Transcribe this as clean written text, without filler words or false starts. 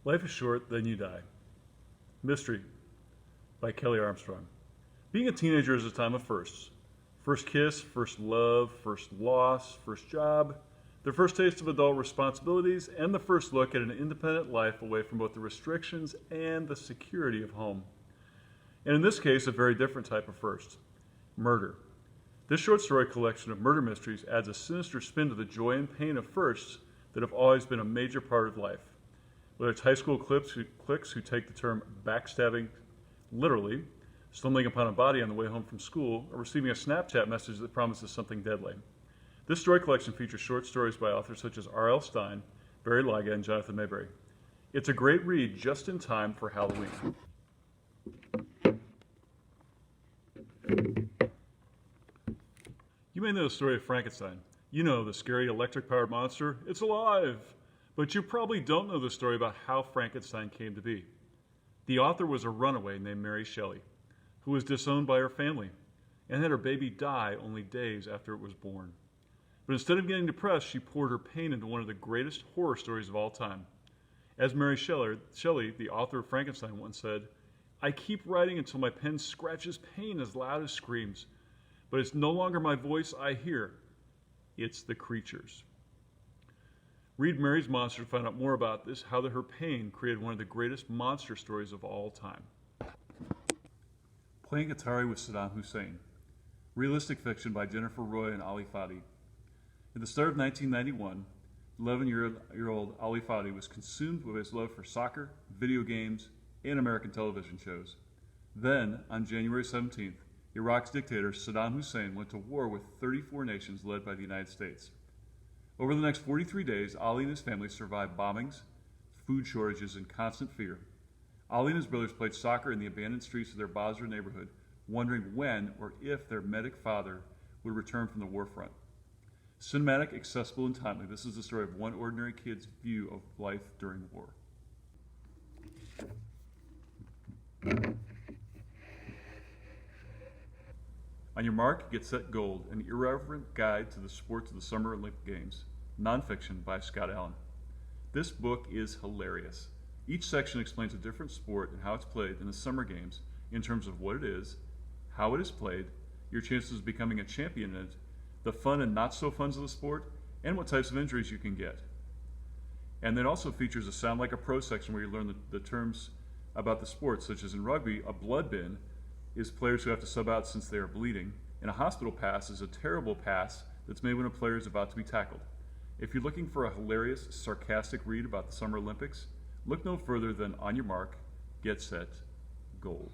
Life is short, then you die. Mystery by Kelly Armstrong. Being a teenager is a time of firsts. First kiss, first love, first loss, first job, the first taste of adult responsibilities, and the first look at an independent life away from both the restrictions and the security of home. And in this case, a very different type of first. Murder. This short story collection of murder mysteries adds a sinister spin to the joy and pain of firsts that have always been a major part of life. Whether it's high school cliques who take the term backstabbing literally, stumbling upon a body on the way home from school, or receiving a Snapchat message that promises something deadly. This story collection features short stories by authors such as R.L. Stine, Barry Lyga, and Jonathan Mayberry. It's a great read just in time for Halloween. You may know the story of Frankenstein. You know the scary electric-powered monster. It's alive! But you probably don't know the story about how Frankenstein came to be. The author was a runaway named Mary Shelley, who was disowned by her family and had her baby die only days after it was born. But instead of getting depressed, she poured her pain into one of the greatest horror stories of all time. As Mary Shelley, the author of Frankenstein, once said, "I keep writing until my pen scratches pain as loud as screams. But it's no longer my voice I hear. It's the creatures." Read Mary's Monster to find out more about this, how her pain created one of the greatest monster stories of all time. Playing Atari with Saddam Hussein. Realistic fiction by Jennifer Roy and Ali Fadi. At the start of 1991, 11-year-old Ali Fadi was consumed with his love for soccer, video games, and American television shows. Then, on January 17th, Iraq's dictator Saddam Hussein went to war with 34 nations led by the United States. Over the next 43 days, Ali and his family survived bombings, food shortages, and constant fear. Ali and his brothers played soccer in the abandoned streets of their Basra neighborhood, wondering when or if their medic father would return from the war front. Cinematic, accessible, and timely, this is the story of one ordinary kid's view of life during the war. On Your Mark, Get Set, Gold, an irreverent guide to the sports of the Summer Olympic Games. Nonfiction by Scott Allen. This book is hilarious. Each section explains a different sport and how it's played in the Summer Games in terms of what it is, how it is played, your chances of becoming a champion in it, the fun and not so funs of the sport, and what types of injuries you can get. And then also features a Sound Like a Pro section where you learn the terms about the sport, such as in rugby, a blood bin is players who have to sub out since they are bleeding, and a hospital pass is a terrible pass that's made when a player is about to be tackled. If you're looking for a hilarious, sarcastic read about the Summer Olympics, look no further than On Your Mark, Get Set, Gold.